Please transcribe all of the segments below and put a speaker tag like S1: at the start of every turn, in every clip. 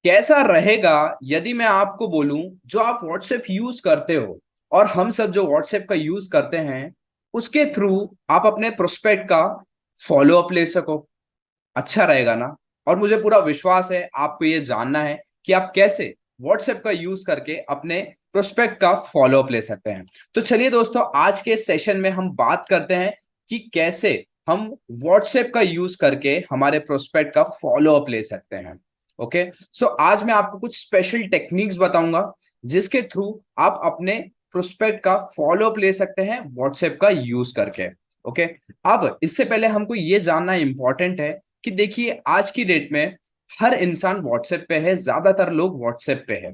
S1: कैसा रहेगा यदि मैं आपको बोलूं जो आप व्हाट्सएप यूज करते हो और हम सब जो व्हाट्सएप का यूज करते हैं उसके थ्रू आप अपने प्रोस्पेक्ट का फॉलो अप ले सको। अच्छा रहेगा ना। और मुझे पूरा विश्वास है आपको ये जानना है कि आप कैसे व्हाट्सएप का यूज करके अपने प्रोस्पेक्ट का फॉलो अप ले सकते हैं। तो चलिए दोस्तों, आज के सेशन में हम बात करते हैं कि कैसे हम व्हाट्सएप का यूज करके हमारे प्रोस्पेक्ट का फॉलो अप ले सकते हैं। ओके। सो आज मैं आपको कुछ स्पेशल टेक्निक्स बताऊंगा जिसके थ्रू आप अपने प्रोस्पेक्ट का फॉलो अप ले सकते हैं व्हाट्सएप का यूज करके। ओके। अब इससे पहले हमको ये जानना इंपॉर्टेंट है कि देखिए आज की डेट में हर इंसान व्हाट्सएप पे है, ज्यादातर लोग व्हाट्सएप पे है।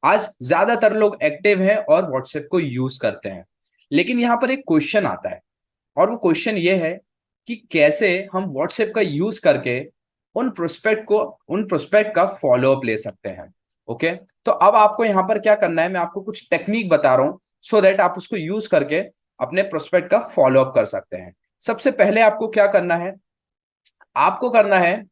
S1: आज ज्यादातर लोग एक्टिव है और व्हाट्सएप को यूज करते हैं। लेकिन यहाँ पर एक क्वेश्चन आता है और वो क्वेश्चन ये है कि कैसे हम व्हाट्सएप का यूज करके उन प्रोस्पेक्ट का फॉलो अप ले सकते हैं। ओके। तो अब आपको यहाँ पर क्या करना है, मैं आपको कुछ टेक्निक बता रहा हूं सो दैट आप उसको यूज करके अपने प्रोस्पेक्ट का फॉलो अप कर सकते हैं। सबसे पहले आपको क्या करना है, आपको करना है,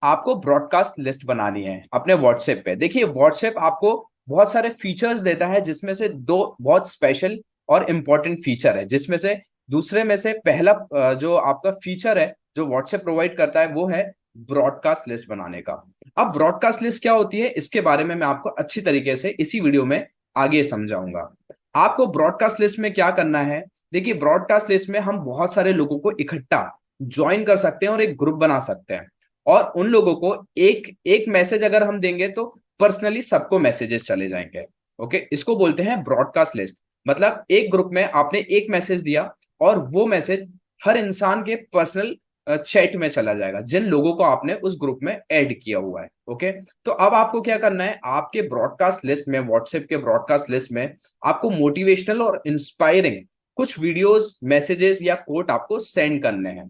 S1: आपको ब्रॉडकास्ट लिस्ट बनानी है अपने व्हाट्सएप पे। देखिए व्हाट्सएप आपको बहुत सारे फीचर्स देता है जिसमें से दो बहुत स्पेशल और इंपॉर्टेंट फीचर है, जिसमें से दूसरे में से पहला जो आपका फीचर है जो व्हाट्सएप प्रोवाइड करता है वो है ब्रॉडकास्ट लिस्ट बनाने का। अब ब्रॉडकास्ट लिस्ट क्या होती है इसके बारे में मैं आपको अच्छी तरीके से इसी वीडियो में आगे समझाऊंगा। आपको ब्रॉडकास्ट लिस्ट में क्या करना है, देखिए ब्रॉडकास्ट लिस्ट में हम बहुत सारे लोगों को इकट्ठा ज्वाइन कर सकते हैं और एक ग्रुप बना सकते हैं। और उन लोगों को एक एक मैसेज अगर हम देंगे तो पर्सनली सबको मैसेजेस चले जाएंगे। ओके, इसको बोलते हैं ब्रॉडकास्ट लिस्ट। मतलब एक ग्रुप में आपने एक मैसेज दिया और वो मैसेज हर इंसान के पर्सनल चैट में चला जाएगा जिन लोगों को आपने उस ग्रुप में ऐड किया हुआ है। ओके। तो अब आपको क्या करना है, आपके ब्रॉडकास्ट लिस्ट में, व्हाट्सएप के ब्रॉडकास्ट लिस्ट में आपको मोटिवेशनल और इंस्पायरिंग कुछ वीडियोस, मैसेजेस या कोट आपको सेंड करने हैं।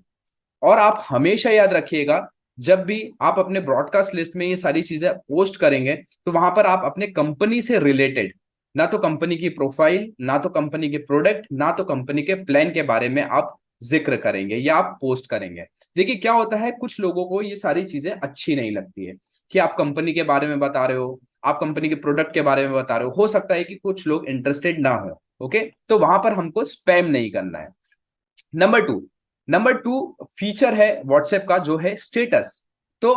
S1: और आप हमेशा याद रखिएगा, जब भी आप अपने ब्रॉडकास्ट लिस्ट में ये सारी चीजें पोस्ट करेंगे तो वहां पर आप अपने कंपनी से रिलेटेड, ना तो कंपनी की प्रोफाइल, ना तो कंपनी के प्रोडक्ट, ना तो कंपनी के प्लान के बारे में आप जिक्र करेंगे या आप पोस्ट करेंगे। देखिए क्या होता है, कुछ लोगों को ये सारी चीजें अच्छी नहीं लगती है कि आप कंपनी के बारे में बता रहे हो, आप कंपनी के प्रोडक्ट के बारे में बता रहे हो सकता है कि कुछ लोग इंटरेस्टेड ना हो। ओके। तो वहां पर हमको स्पैम नहीं करना है। नंबर टू फीचर है व्हाट्सएप का जो है स्टेटस। तो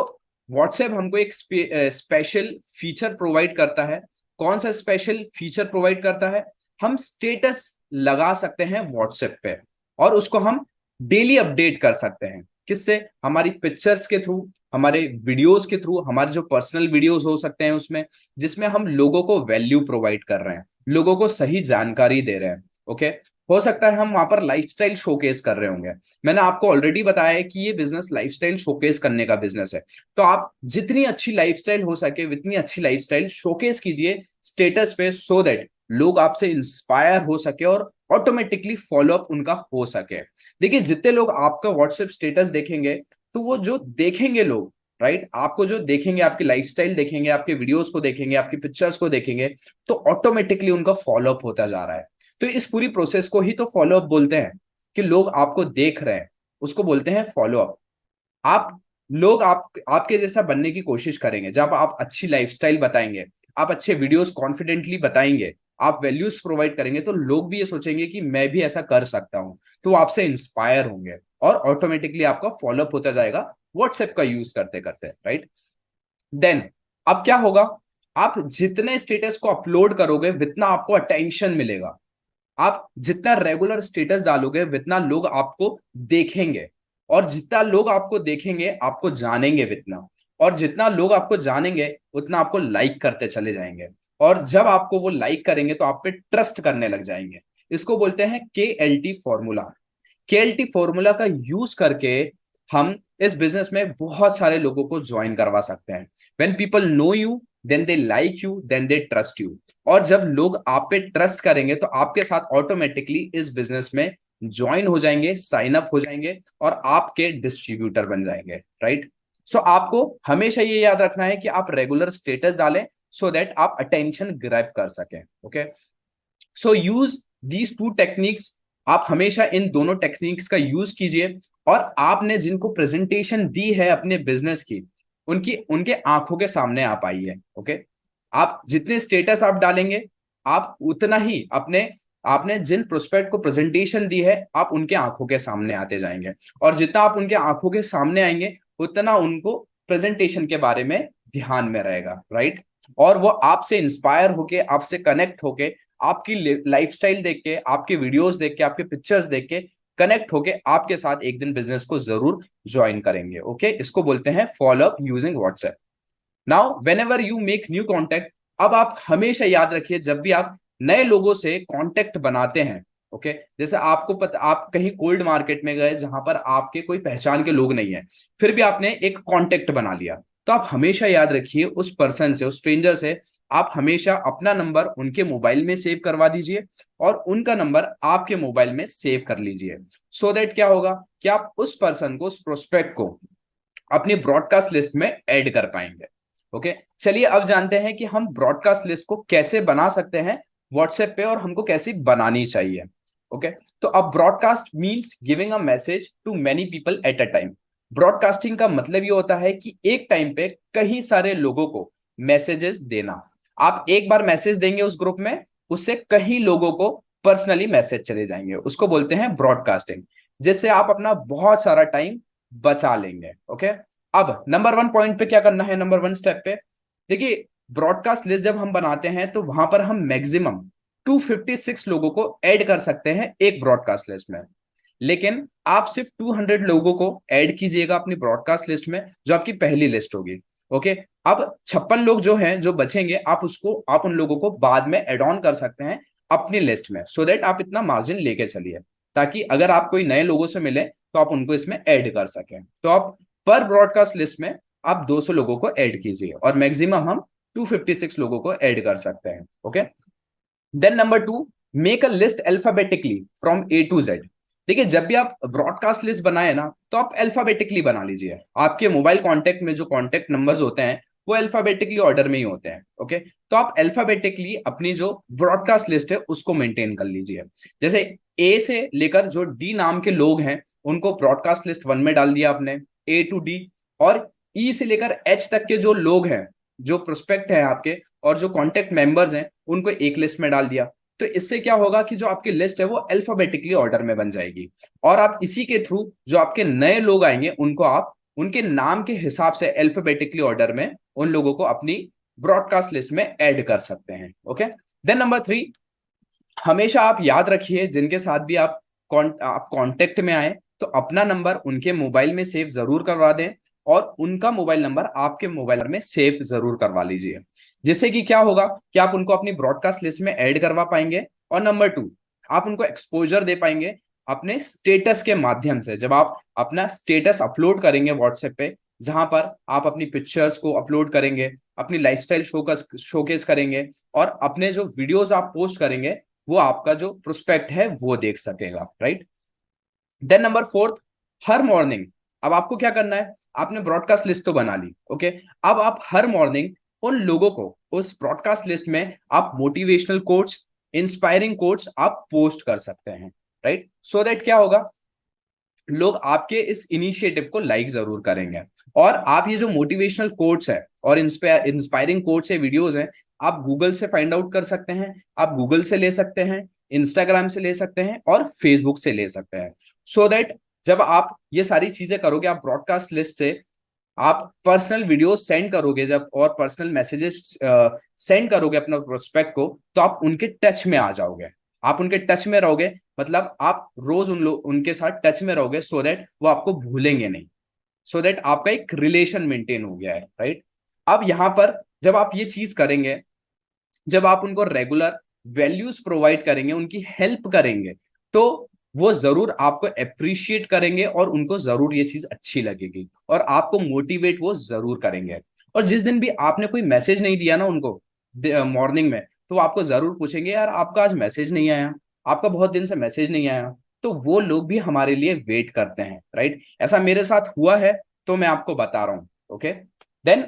S1: व्हाट्सएप हमको एक स्पेशल फीचर प्रोवाइड करता है। कौन सा स्पेशल फीचर प्रोवाइड करता है, हम स्टेटस लगा सकते हैं व्हाट्सएप पे और उसको हम डेली अपडेट कर सकते हैं। किससे, हमारी पिक्चर्स के थ्रू, हमारे वीडियोस के थ्रू, हमारे जो पर्सनल वीडियोस हो सकते हैं उसमें, जिसमें हम लोगों को वैल्यू प्रोवाइड कर रहे हैं, लोगों को सही जानकारी दे रहे हैं। ओके। हो सकता है हम वहां पर लाइफस्टाइल शोकेस कर रहे होंगे। मैंने आपको ऑलरेडी बताया है कि ये बिजनेस लाइफस्टाइल शोकेस करने का बिजनेस है। तो आप जितनी अच्छी लाइफस्टाइल हो सके उतनी अच्छी लाइफस्टाइल शोकेस कीजिए स्टेटस पे सो दैट लोग आपसे इंस्पायर हो सके और ऑटोमेटिकली फॉलो अप उनका हो सके। देखिए जितने लोग आपका व्हाट्सएप स्टेटस देखेंगे तो वो जो देखेंगे लोग, राइट, आपको जो देखेंगे, आपकी लाइफस्टाइल देखेंगे, आपके वीडियोस को देखेंगे, आपकी पिक्चर्स को देखेंगे, तो ऑटोमेटिकली उनका फॉलो अप होता जा रहा है। तो इस पूरी प्रोसेस को ही तो फॉलो अप बोलते हैं कि लोग आपको देख रहे हैं, उसको बोलते हैं फॉलो अप। आप लोग आपके जैसा बनने की कोशिश करेंगे जब आप अच्छी लाइफस्टाइल बताएंगे, आप अच्छे वीडियोस कॉन्फिडेंटली बताएंगे, आप वैल्यूज प्रोवाइड करेंगे, तो लोग भी ये सोचेंगे कि मैं भी ऐसा कर सकता हूं। तो वो आपसे इंस्पायर होंगे और ऑटोमेटिकली आपका फॉलोअप होता जाएगा व्हाट्सएप का यूज करते करते, राइट। देन अब क्या होगा, आप जितने स्टेटस को अपलोड करोगे उतना आपको अटेंशन मिलेगा। आप जितना रेगुलर स्टेटस डालोगे उतना लोग आपको देखेंगे, और जितना लोग आपको देखेंगे आपको जानेंगे उतना, और जितना लोग आपको जानेंगे उतना आपको लाइक करते चले जाएंगे। और जब आपको वो लाइक करेंगे तो आप पे ट्रस्ट करने लग जाएंगे। इसको बोलते हैं KLT फॉर्मूला। KLT फॉर्मूला का यूज करके हम इस बिजनेस में बहुत सारे लोगों को ज्वाइन करवा सकते हैं। When people know you, then they like you, then they trust you. और जब लोग आप पे ट्रस्ट करेंगे तो आपके साथ ऑटोमेटिकली इस बिजनेस में ज्वाइन हो जाएंगे, साइन अप हो जाएंगे और आपके डिस्ट्रीब्यूटर बन जाएंगे, राइट। सो आपको हमेशा ये याद रखना है कि आप रेगुलर स्टेटस डालें सो दैट आप अटेंशन ग्रैब कर सकें। Okay. So use these two techniques. आप हमेशा इन दोनों टेक्निक्स का यूज कीजिए और आपने जिनको प्रेजेंटेशन दी है अपने बिजनेस की उनकी उनके आंखों के सामने आप आइए। ओके, आप जितने स्टेटस आप डालेंगे, आप उतना ही अपने आपने जिन प्रोस्पेक्ट को प्रेजेंटेशन दी है, आप उनके आंखों के सामने आते जाएंगे। और जितना आप उनके आंखों के सामने आएंगे, उतना उनको प्रेजेंटेशन के बारे में ध्यान में रहेगा, राइट। और वो आपसे इंस्पायर होके, आपसे कनेक्ट होके, आपकी लाइफस्टाइल देख के, आपके वीडियोस देख के, आपके पिक्चर्स देख के कनेक्ट होके आपके साथ एक दिन बिजनेस को जरूर ज्वाइन करेंगे। ओके, इसको बोलते हैं follow up using WhatsApp. Now when ever you make new contact, अब आप हमेशा याद रखिए, जब भी आप नए लोगों से कॉन्टेक्ट बनाते हैं, ओके, जैसे आपको पता, आप कहीं कोल्ड मार्केट में गए जहां पर आपके कोई पहचान के लोग नहीं है, फिर भी आपने एक कॉन्टेक्ट बना लिया, तो आप हमेशा याद रखिए उस पर्सन से, उस स्ट्रेंजर से आप हमेशा अपना नंबर उनके मोबाइल में सेव करवा दीजिए और उनका नंबर आपके मोबाइल में सेव कर लीजिए। सो दैट क्या होगा कि आप उस पर्सन को, उस प्रोस्पेक्ट को अपनी ब्रॉडकास्ट लिस्ट में ऐड कर पाएंगे। ओके, चलिए अब जानते हैं कि हम ब्रॉडकास्ट लिस्ट को कैसे बना सकते हैं व्हाट्सएप पे, और हमको कैसे बनानी चाहिए। ओके, तो अब broadcast means giving a message to many people at a time. Broadcasting का मतलब ये होता है कि एक टाइम पे कई सारे लोगों को मैसेजेस देना। आप एक बार मैसेज देंगे उस ग्रुप में, उससे कई लोगों को पर्सनली मैसेज चले जाएंगे, उसको बोलते हैं ब्रॉडकास्टिंग, जिससे आप अपना बहुत सारा टाइम बचा लेंगे। ओके, अब नंबर वन पॉइंट पे क्या करना है, नंबर वन स्टेप पे देखिए, ब्रॉडकास्ट लिस्ट जब हम बनाते हैं तो वहां पर हम मैक्सिमम 256 लोगों को ऐड कर सकते हैं एक ब्रॉडकास्ट लिस्ट में। लेकिन आप सिर्फ 200 लोगों को ऐड कीजिएगा अपनी ब्रॉडकास्ट लिस्ट में, जो आपकी पहली लिस्ट होगी। ओके, अब 56 लोग जो हैं, जो बचेंगे, आप उन लोगों को बाद में एड ऑन कर सकते हैं अपनी लिस्ट में, सो दैट आप इतना मार्जिन लेके चलिए, ताकि अगर आप कोई नए लोगों से मिले तो आप उनको इसमें ऐड कर सकें। तो आप पर ब्रॉडकास्ट लिस्ट में आप 200 लोगों को ऐड कीजिए, और मैक्सिमम हम 256 लोगों को ऐड कर सकते हैं। Okay, then number two, make a list alphabetically from A to Z. देखिए, जब भी आप ब्रॉडकास्ट लिस्ट बनाए ना, तो आप अल्फाबेटिकली बना लीजिए। आपके मोबाइल कांटेक्ट में जो कांटेक्ट नंबर्स होते हैं, वो अल्फाबेटिकली ऑर्डर में ही होते हैं। ओके, तो आप अल्फाबेटिकली अपनी जो ब्रॉडकास्ट लिस्ट है उसको मेंटेन कर लीजिए। जैसे ए से लेकर जो डी नाम के लोग हैं, उनको ब्रॉडकास्ट लिस्ट वन में डाल दिया आपने, ए टू डी। और ई से लेकर एच तक के जो लोग हैं, जो प्रोस्पेक्ट है आपके, और जो कॉन्टेक्ट मेंबर्स हैं, उनको एक लिस्ट में डाल दिया। तो इससे क्या होगा कि जो आपकी लिस्ट है वो अल्फाबेटिकली ऑर्डर में बन जाएगी, और आप इसी के थ्रू जो आपके नए लोग आएंगे उनको आप उनके नाम के हिसाब से अल्फाबेटिकली ऑर्डर में उन लोगों को अपनी ब्रॉडकास्ट लिस्ट में ऐड कर सकते हैं। ओके, देन नंबर थ्री, हमेशा आप याद रखिए, जिनके साथ भी आप कांटेक्ट में आए, तो अपना नंबर उनके मोबाइल में सेव जरूर करवा दें, और उनका मोबाइल नंबर आपके मोबाइल में सेव जरूर करवा लीजिए। जिससे कि क्या होगा कि आप उनको अपनी ब्रॉडकास्ट लिस्ट में ऐड करवा पाएंगे। और नंबर टू, आप उनको एक्सपोजर दे पाएंगे अपने स्टेटस के माध्यम से। जब आप अपना स्टेटस अपलोड करेंगे व्हाट्सएप पे, जहां पर आप अपनी पिक्चर्स को अपलोड करेंगे, अपनी लाइफस्टाइल शोकेस करेंगे, और अपने जो वीडियोस आप पोस्ट करेंगे, वो आपका जो प्रोस्पेक्ट है वो देख सकेगा, राइट। देन नंबर फोर्थ, हर मॉर्निंग, अब आपको क्या करना है, आपने ब्रॉडकास्ट लिस्ट तो बना ली। ओके, अब आप हर मॉर्निंग उन लोगों को उस ब्रॉडकास्ट लिस्ट में आप मोटिवेशनल कोट्स, इंस्पायरिंग कोट्स आप पोस्ट कर सकते हैं, राइट। सो दैट क्या होगा, लोग आपके इस इनिशिएटिव को लाइक जरूर करेंगे। और आप ये जो मोटिवेशनल कोट्स है और इंस्पायरिंग कोट्स है, वीडियोस हैं, आप गूगल से फाइंड आउट कर सकते हैं, आप गूगल से ले सकते हैं, इंस्टाग्राम से ले सकते हैं, और फेसबुक से ले सकते हैं। सो दैट जब आप ये सारी चीजें करोगे, आप ब्रॉडकास्ट लिस्ट से आप पर्सनल वीडियो सेंड करोगे जब, और पर्सनल मैसेजेस सेंड करोगे अपना प्रोस्पेक्ट को, तो आप उनके टच में आ जाओगे, आप उनके टच में रहोगे, मतलब आप रोज उनके साथ टच में रहोगे, सो दैट वो आपको भूलेंगे नहीं, सो दैट आपका एक रिलेशन मेंटेन हो गया है, राइट। अब यहां पर जब आप ये चीज करेंगे, जब आप उनको रेगुलर वैल्यूज प्रोवाइड करेंगे, उनकी हेल्प करेंगे, तो वो जरूर आपको अप्रिशिएट करेंगे, और उनको जरूर ये चीज अच्छी लगेगी, और आपको मोटिवेट वो जरूर करेंगे। और जिस दिन भी आपने कोई मैसेज नहीं दिया ना उनको मॉर्निंग में, तो वो आपको जरूर पूछेंगे, यार आपका आज मैसेज नहीं आया, आपका बहुत दिन से मैसेज नहीं आया। तो वो लोग भी हमारे लिए वेट करते हैं, राइट। ऐसा मेरे साथ हुआ है, तो मैं आपको बता रहा हूँ। ओके, देन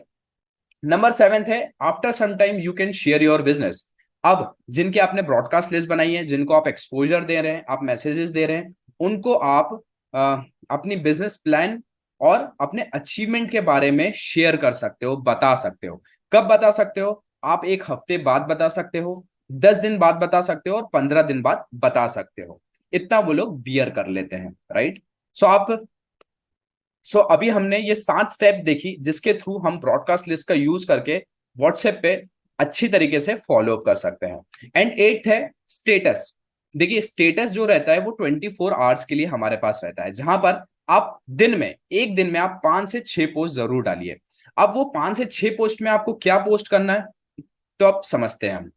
S1: नंबर सेवेंथ है, after some time you can share your business. अब जिनके आपने ब्रॉडकास्ट लिस्ट बनाई है, जिनको आप एक्सपोजर दे रहे हैं, आप मैसेजेस दे रहे हैं, उनको आप अपनी बिजनेस प्लान और अपने अचीवमेंट के बारे में शेयर कर सकते हो, बता सकते हो। कब बता सकते हो? आप 1 हफ्ते बाद बता सकते हो, 10 दिन बाद बता सकते हो और 15 दिन बाद बता सकते हो। इतना वो लोग बियर कर लेते हैं, राइट। सो आप सो अभी हमने ये 7 स्टेप देखी जिसके थ्रू हम ब्रॉडकास्ट लिस्ट का यूज करके व्हाट्सएप पे अच्छी तरीके से फॉलो अप कर सकते हैं। एंड 8th है स्टेटस। देखिए स्टेटस जो रहता है वो 24 आवर्स के लिए हमारे पास रहता है, जहां पर आप दिन में, एक दिन में आप 5 से 6 पोस्ट जरूर डालिए। अब वो 5 से 6 पोस्ट में आपको क्या पोस्ट करना है, तो आप समझते हैं हम।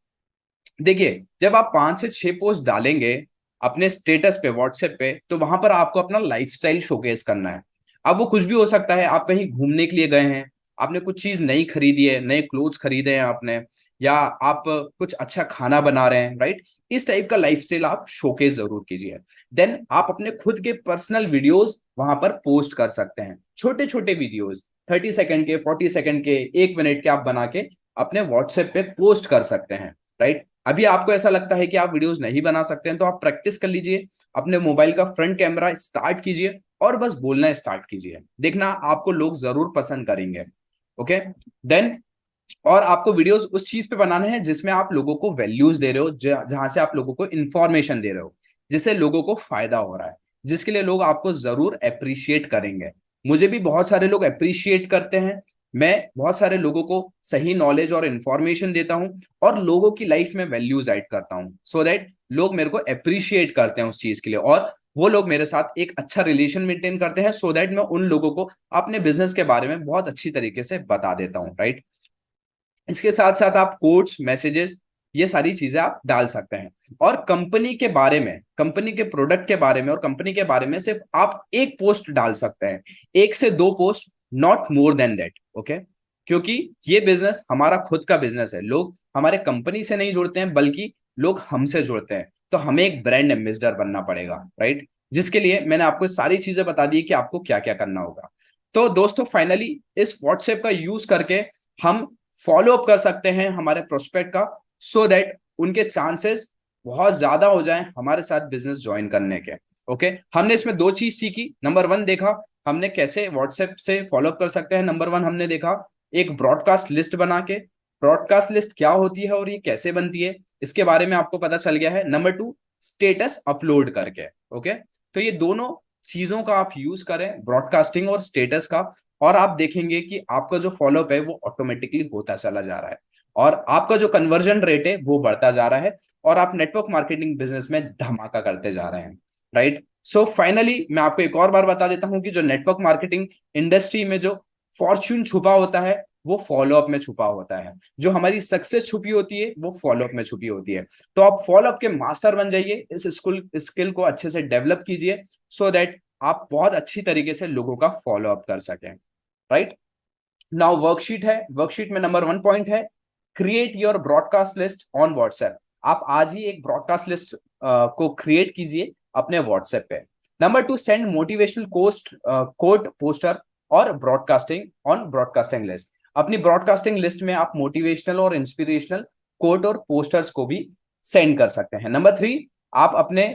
S1: देखिए जब आप 5 से 6 पोस्ट डालेंगे अपने स्टेटस पे व्हाट्सएप पे, तो वहां पर आपको अपना लाइफस्टाइल शोकेस करना है। अब वो कुछ भी हो सकता है, आप कहीं घूमने के लिए गए हैं, आपने कुछ चीज नई खरीदी है, नए क्लोथ्स खरीदे हैं आपने, या आप कुछ अच्छा खाना बना रहे हैं, राइट। इस टाइप का लाइफस्टाइल आप शोकेस जरूर कीजिए। देन आप अपने खुद के पर्सनल वीडियोस वहां पर पोस्ट कर सकते हैं, छोटे छोटे वीडियोस, 30 सेकंड के, 40 सेकंड के, 1 मिनट के, आप बना के अपने व्हाट्सएप पे पोस्ट कर सकते हैं, राइट। अभी आपको ऐसा लगता है कि आप वीडियोस नहीं बना सकते हैं, तो आप प्रैक्टिस कर लीजिए, अपने मोबाइल का फ्रंट कैमरा स्टार्ट कीजिए और बस बोलना स्टार्ट कीजिए, देखना आपको लोग जरूर पसंद करेंगे। ओके। देन और आपको वीडियोस उस चीज पे बनाने हैं जिसमें आप लोगों को वैल्यूज दे रहे हो, जहां से आप लोगों को इंफॉर्मेशन दे रहे हो, जिससे लोगों को फायदा हो रहा है, जिसके लिए लोग आपको जरूर अप्रिशिएट करेंगे। मुझे भी बहुत सारे लोग अप्रिशिएट करते हैं। मैं बहुत सारे लोगों को सही नॉलेज और इन्फॉर्मेशन देता हूं और लोगों की लाइफ में वैल्यूज ऐड करता हूं, सो दैट लोग मेरे को अप्रिशिएट करते हैं उस चीज के लिए, और वो लोग मेरे साथ एक अच्छा रिलेशन मेंटेन करते हैं, सो दैट मैं उन लोगों को अपने बिजनेस के बारे में बहुत अच्छी तरीके से बता देता हूँ, राइट। इसके साथ साथ आप कोट्स, मैसेजेस, ये सारी चीजें आप डाल सकते हैं। और कंपनी के बारे में, कंपनी के प्रोडक्ट के बारे में और कंपनी के बारे में सिर्फ आप एक पोस्ट डाल सकते हैं, 1 से 2 post, not more than that. Okay. क्योंकि ये बिजनेस हमारा खुद का बिजनेस है, लोग हमारे कंपनी से नहीं जुड़ते हैं बल्कि लोग हमसे जुड़ते हैं, तो हमें एक ब्रांड एम्बेसडर बनना पड़ेगा, राइट। जिसके लिए मैंने आपको सारी चीजें बता दी कि आपको क्या क्या करना होगा। तो दोस्तों फाइनली इस व्हाट्सएप का यूज करके हम फॉलो अप कर सकते हैं हमारे प्रोस्पेक्ट का, सो दैट उनके चांसेस बहुत ज्यादा हो जाएं हमारे साथ बिजनेस ज्वाइन करने के। ओके। हमने इसमें 2 चीज सीखी। नंबर 1 देखा हमने कैसे व्हाट्सएप से फॉलो अप कर सकते हैं। नंबर 1 हमने देखा एक ब्रॉडकास्ट लिस्ट बना के, ब्रॉडकास्ट लिस्ट क्या होती है और ये कैसे बनती है, इसके बारे में आपको पता चल गया है। नंबर 2 स्टेटस अपलोड करके। ओके। तो ये दोनों चीजों का आप यूज करें, ब्रॉडकास्टिंग और स्टेटस का, और आप देखेंगे कि आपका जो फॉलोअप है वो ऑटोमेटिकली होता चला जा रहा है और आपका जो कन्वर्जन रेट है वो बढ़ता जा रहा है और आप नेटवर्क मार्केटिंग बिजनेस में धमाका करते जा रहे हैं, राइट। सो फाइनली मैं आपको एक और बार बता देता हूं कि जो नेटवर्क मार्केटिंग इंडस्ट्री में जो फॉर्च्यून छुपा होता है वो फॉलोअप में छुपा होता है, जो हमारी सक्सेस छुपी होती है वो फॉलोअप में छुपी होती है। तो आप फॉलोअप के मास्टर बन जाइए, इस स्किल को अच्छे से डेवलप कीजिए, सो दैट आप बहुत अच्छी तरीके से लोगों का फॉलो अप कर सकें, राइट। नाउ वर्कशीट है, वर्कशीट में नंबर 1 पॉइंट है create your broadcast list on WhatsApp. आप आज ही एक ब्रॉडकास्ट लिस्ट को क्रिएट कीजिए अपने व्हाट्सएप पे। Number 2 send motivational quote poster और ब्रॉडकास्टिंग ऑन ब्रॉडकास्टिंग लिस्ट। अपनी ब्रॉडकास्टिंग लिस्ट में आप मोटिवेशनल और इंस्पिरेशनल कोट और पोस्टर्स को भी सेंड कर सकते हैं। नंबर 3 आप अपने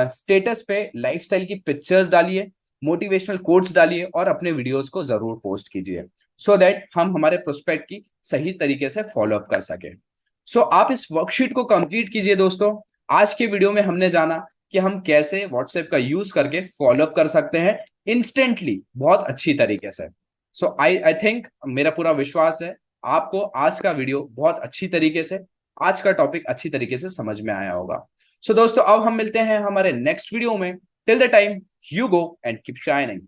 S1: स्टेटस पे लाइफस्टाइल की पिक्चर्स डालिए, मोटिवेशनल कोट्स डालिए और अपने वीडियोस को जरूर पोस्ट कीजिए, सो दैट हम हमारे प्रोस्पेक्ट की सही तरीके से फॉलो अप कर सके। सो आप इस वर्कशीट को कंप्लीट कीजिए दोस्तों। आज के वीडियो में हमने जाना कि हम कैसे व्हाट्सएप का यूज करके फॉलो अप कर सकते हैं इंस्टेंटली, बहुत अच्छी तरीके से। सो आई थिंक, मेरा पूरा विश्वास है आपको आज का वीडियो बहुत अच्छी तरीके से, आज का टॉपिक अच्छी तरीके से समझ में आया होगा। सो दोस्तों अब हम मिलते हैं हमारे नेक्स्ट वीडियो में। Till the time, you go and keep shining.